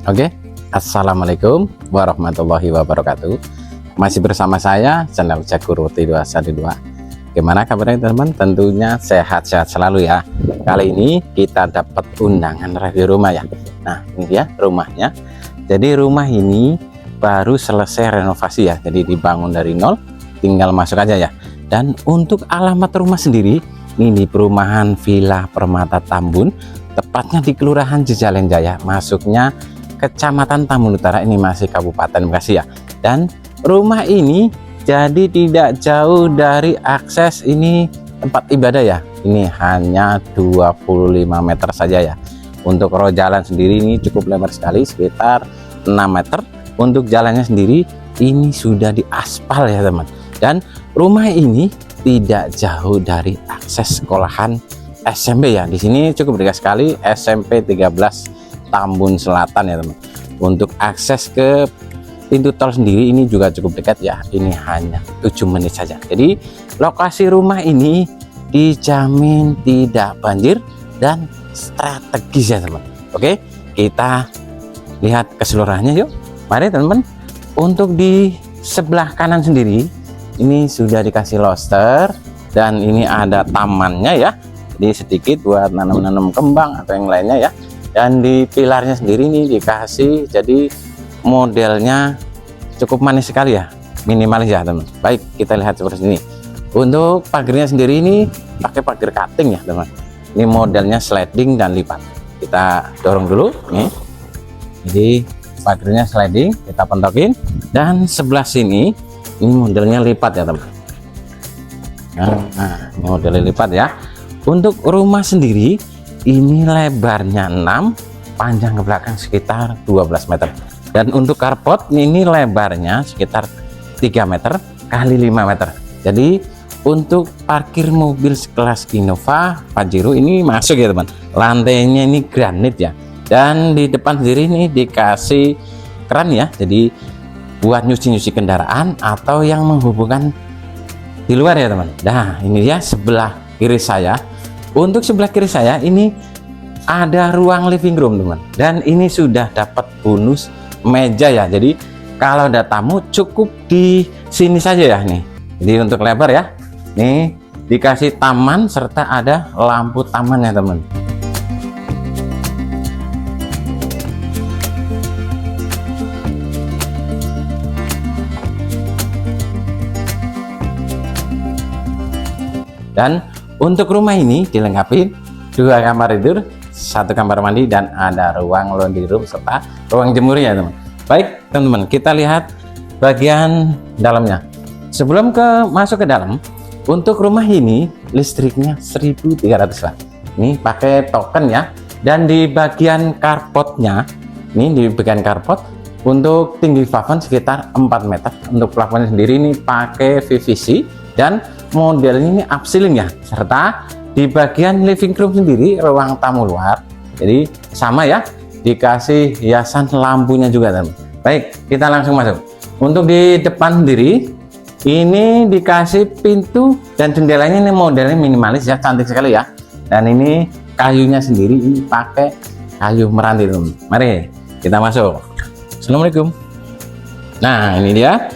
Oke, Assalamualaikum warahmatullahi wabarakatuh. Masih bersama saya channel Jaguruti 212. Gimana kabarnya teman-teman? Tentunya sehat-sehat selalu ya. Kali ini kita dapat undangan review rumah ya. Nah, ini dia rumahnya. Jadi rumah ini baru selesai renovasi ya. Jadi dibangun dari nol, tinggal masuk aja ya. Dan untuk alamat rumah sendiri, ini di perumahan Villa Permata Tambun, tepatnya di Kelurahan Jejaleng Jaya, masuknya Kecamatan Tambun Utara, ini masih Kabupaten Bekasi ya. Dan rumah ini jadi tidak jauh dari akses ini tempat ibadah ya. Ini hanya 25 meter saja ya. Untuk roh jalan sendiri ini cukup lebar sekali, sekitar 6 meter. Untuk jalannya sendiri ini sudah diaspal ya teman. Dan rumah ini tidak jauh dari akses sekolahan SMP ya. Di sini cukup dekat sekali, SMP 13 Tambun Selatan ya teman. Untuk akses ke pintu tol sendiri ini juga cukup dekat ya. Ini hanya 7 menit saja. Jadi lokasi rumah ini dijamin tidak banjir dan strategis ya teman. Oke, kita lihat keseluruhannya yuk. Mari teman-teman. Untuk di sebelah kanan sendiri ini sudah dikasih lobster dan ini ada tamannya ya. Jadi sedikit buat nanam-nanam kembang atau yang lainnya ya. Dan di pilarnya sendiri ini dikasih, jadi modelnya cukup manis sekali ya, minimalis ya teman. Baik, kita lihat seperti ini. Untuk pagarnya sendiri ini pakai pagar cutting ya teman. Ini modelnya sliding dan lipat. Kita dorong dulu nih. Jadi pagarnya sliding, kita pentokin. Dan sebelah sini ini modelnya lipat ya teman. Nah, ini modelnya lipat ya. Untuk rumah sendiri ini lebarnya 6, panjang ke belakang sekitar 12 meter. Dan untuk carport ini lebarnya sekitar 3 meter kali 5 meter. Jadi untuk parkir mobil sekelas Innova Pajero ini masuk ya teman. Lantainya ini granit ya. Dan di depan sendiri ini dikasih keran ya. Jadi buat nyuci-nyuci kendaraan atau yang menghubungkan di luar ya teman. Nah, ini dia sebelah kiri saya. Untuk sebelah kiri saya ini ada ruang living room teman, dan ini sudah dapat bonus meja ya. Jadi kalau ada tamu cukup di sini saja ya nih. Jadi untuk lebar ya, nih dikasih taman serta ada lampu taman ya teman. Dan untuk rumah ini dilengkapi 2 kamar tidur, 1 kamar mandi, dan ada ruang laundry room serta ruang jemur ya teman. Baik teman-teman, kita lihat bagian dalamnya. Sebelum masuk ke dalam, untuk rumah ini listriknya 1300 watt. Ini pakai token ya. Dan di bagian carportnya, ini di bagian carport untuk tinggi plafon sekitar 4 meter. Untuk plafonnya sendiri ini pakai PVC dan model ini upceiling ya, serta di bagian living room sendiri ruang tamu luar, jadi sama ya, dikasih hiasan lampunya juga teman. Baik, kita langsung masuk. Untuk di depan sendiri ini dikasih pintu dan jendelanya ini modelnya minimalis ya, cantik sekali ya. Dan ini kayunya sendiri ini pakai kayu meranti teman. Mari kita masuk. Assalamualaikum. Nah, ini dia.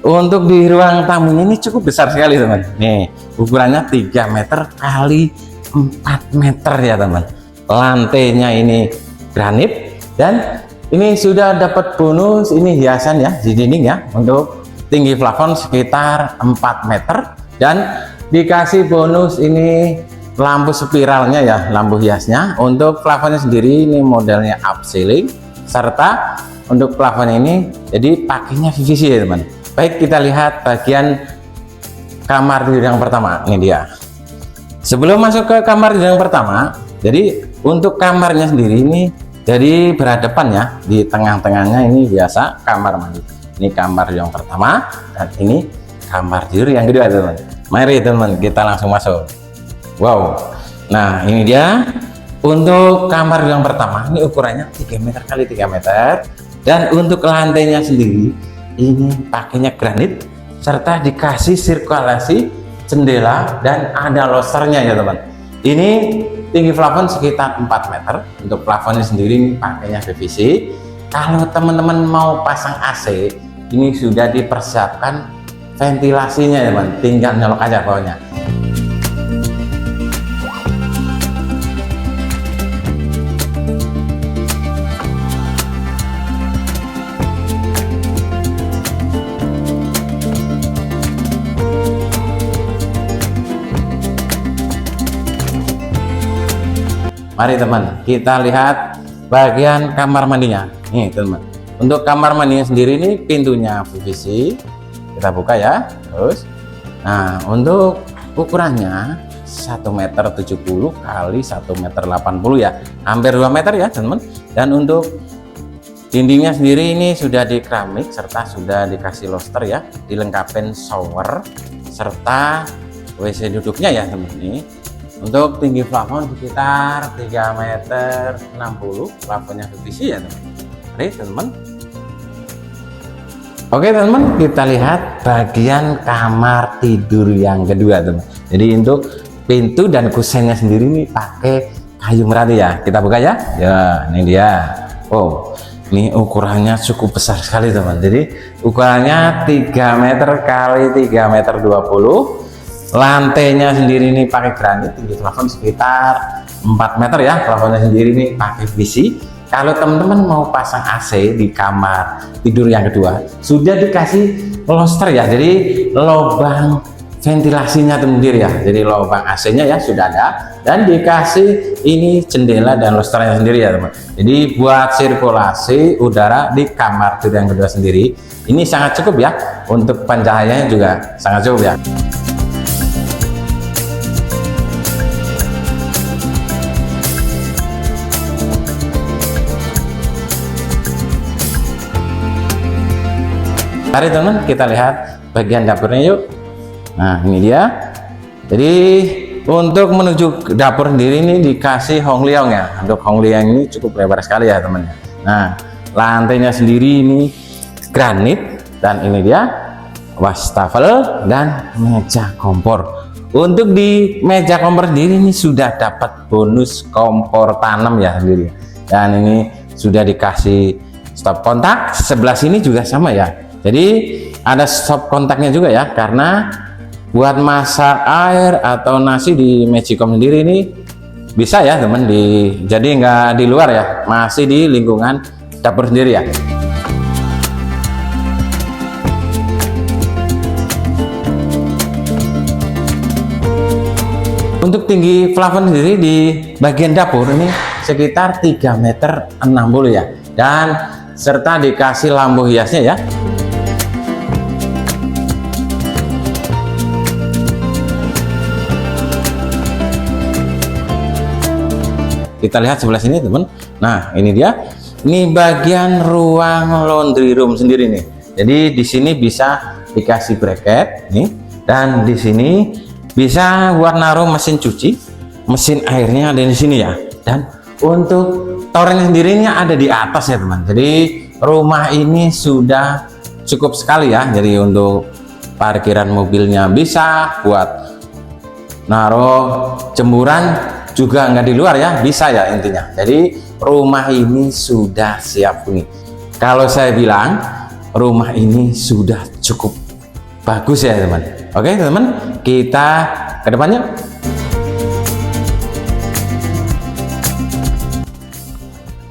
Untuk di ruang tamunya ini cukup besar sekali teman. Nih ukurannya 3 meter kali 4 meter ya teman. Lantainya ini granit dan ini sudah dapat bonus ini hiasan ya di dinding ya. Untuk tinggi plafon sekitar 4 meter dan dikasih bonus ini lampu spiralnya ya, lampu hiasnya. Untuk plafonnya sendiri ini modelnya upceiling serta untuk plafon ini jadi pakainya PVC ya teman. Baik, kita lihat bagian kamar tidur yang pertama. Ini dia. Sebelum masuk ke kamar tidur yang pertama, jadi untuk kamarnya sendiri ini jadi berhadapan ya. Di tengah-tengahnya ini biasa kamar mandi. Ini kamar yang pertama dan ini kamar tidur yang kedua teman. Mari teman, kita langsung masuk. Wow. Nah, ini dia. Untuk kamar yang pertama ini ukurannya 3 meter kali 3 meter dan untuk lantainya sendiri ini pakainya granit serta dikasih sirkulasi jendela dan ada lobsternya ya teman. Ini tinggi plafon sekitar 4 meter. Untuk plafonnya sendiri ini pakainya PVC Kalau teman-teman mau pasang AC, ini sudah dipersiapkan ventilasinya ya teman, tinggal nyolok aja pokoknya. Mari teman, kita lihat bagian kamar mandinya. Nih teman, untuk kamar mandinya sendiri ini pintunya PVC. Kita buka ya. Terus, nah untuk ukurannya 1,70 meter kali 1,80 meter ya, hampir 2 meter ya teman. Dan untuk dindingnya sendiri ini sudah di keramik serta sudah dikasih lobster ya, dilengkapi shower serta WC duduknya ya teman. Ini untuk tinggi plafon sekitar 3,60 meter, plafonnya PVC ya teman. Mari teman. Oke teman, kita lihat bagian kamar tidur yang kedua teman. Jadi untuk pintu dan kusennya sendiri ini pakai kayu merati ya. Kita buka ya. Ya, ini dia. Oh, ini ukurannya cukup besar sekali teman. Jadi ukurannya 3 meter kali 3,20 meter. Lantainya sendiri ini pakai granit, tinggi plafon sekitar 4 meter ya. Plafonnya sendiri ini pakai PVC. Kalau teman-teman mau pasang AC di kamar tidur yang kedua, sudah dikasih lobster ya. Jadi lubang ventilasinya sendiri ya. Jadi lubang AC-nya ya sudah ada, dan dikasih ini jendela dan lobsternya sendiri ya teman. Jadi buat sirkulasi udara di kamar tidur yang kedua sendiri ini sangat cukup ya. Untuk pencahayaannya juga sangat cukup ya. Mari teman, kita lihat bagian dapurnya yuk. Nah ini dia. Jadi untuk menuju dapur sendiri ini dikasih hongliang ya. Untuk hongliang ini cukup lebar sekali ya teman. Nah lantainya sendiri ini granit, dan ini dia wastafel dan meja kompor. Untuk di meja kompor sendiri ini sudah dapat bonus kompor tanam ya sendiri. Dan ini sudah dikasih stop kontak. Sebelah sini juga sama ya. Jadi ada stop kontaknya juga ya, karena buat masak air atau nasi di Magicom sendiri ini bisa ya teman, jadi nggak di luar ya, masih di lingkungan dapur sendiri ya. Untuk tinggi plafon sendiri di bagian dapur ini sekitar 3,60 meter ya, dan serta dikasih lampu hiasnya ya. Kita lihat sebelah sini teman. Nah ini dia, ini bagian ruang laundry room sendiri nih. Jadi di sini bisa dikasih bracket nih, dan di sini bisa buat naruh mesin cuci, mesin airnya ada di sini ya. Dan untuk torennya sendirinya ada di atas ya teman. Jadi rumah ini sudah cukup sekali ya. Jadi untuk parkiran mobilnya bisa, buat naruh jemuran juga nggak di luar ya, bisa ya intinya. Jadi rumah ini sudah siap huni. Kalau saya bilang rumah ini sudah cukup bagus ya teman. Oke teman, kita ke depannya.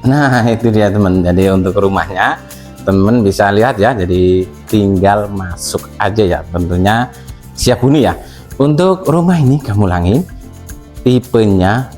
Nah itu dia teman. Jadi untuk rumahnya teman bisa lihat ya. Jadi tinggal masuk aja ya, tentunya siap huni ya. Untuk rumah ini kamu ulangin, tipenya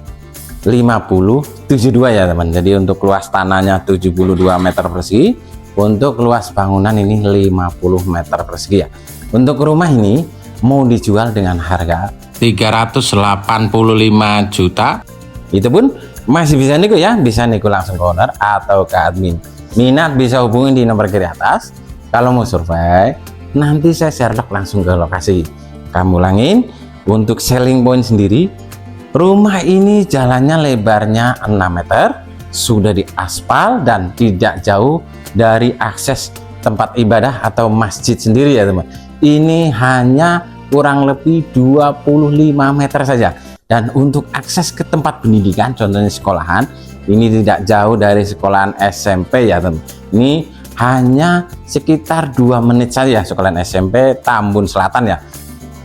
5072 ya teman. Jadi untuk luas tanahnya 72 meter persegi, untuk luas bangunan ini 50 meter persegi ya. Untuk rumah ini mau dijual dengan harga 385 juta. Itu pun masih bisa nego ya, bisa nego langsung ke owner atau ke admin. Minat bisa hubungi di nomor kiri atas. Kalau mau survei nanti saya share langsung ke lokasi. Kamu ulangin, untuk selling point sendiri, rumah ini jalannya lebarnya 6 meter, sudah diaspal dan tidak jauh dari akses tempat ibadah atau masjid sendiri ya teman. Ini hanya kurang lebih 25 meter saja. Dan untuk akses ke tempat pendidikan, contohnya sekolahan, ini tidak jauh dari sekolahan SMP ya teman. Ini hanya sekitar 2 menit saja sekolahan SMP Tambun Selatan ya.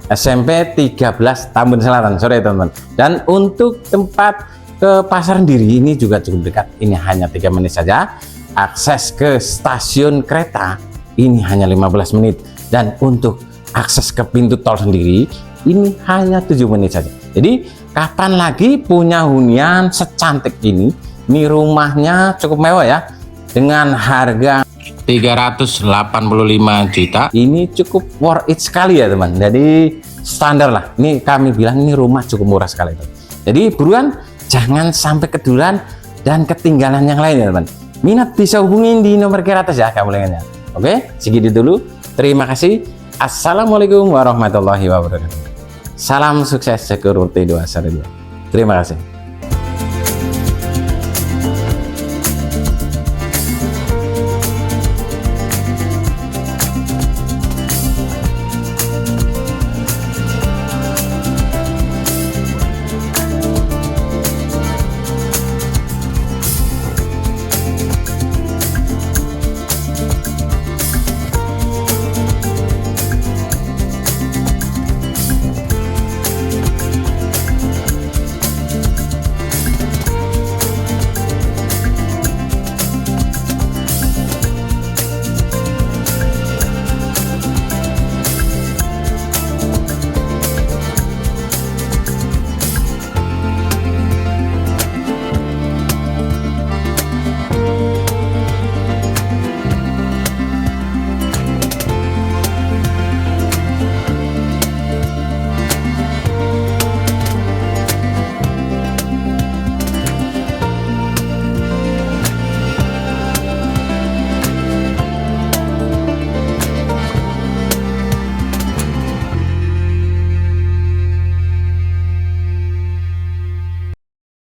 SMP 13 Tambun Selatan, sore teman-teman. Dan untuk tempat ke pasar Sendiri ini juga cukup dekat, ini hanya 3 menit saja. Akses ke stasiun kereta ini hanya 15 menit, dan untuk akses ke pintu tol sendiri ini hanya 7 menit saja. Jadi kapan lagi punya hunian secantik ini rumahnya cukup mewah ya, dengan harga 385 juta, ini cukup worth it sekali ya teman. Jadi standar lah, ini kami bilang ini rumah cukup murah sekali teman. Jadi buruan, jangan sampai kedulan dan ketinggalan yang lain ya teman. Minat bisa hubungin di nomor kiri atas ya kamu lihatnya. Oke, segitu dulu. Terima kasih. Assalamualaikum warahmatullahi wabarakatuh. Salam sukses security 212. Terima kasih.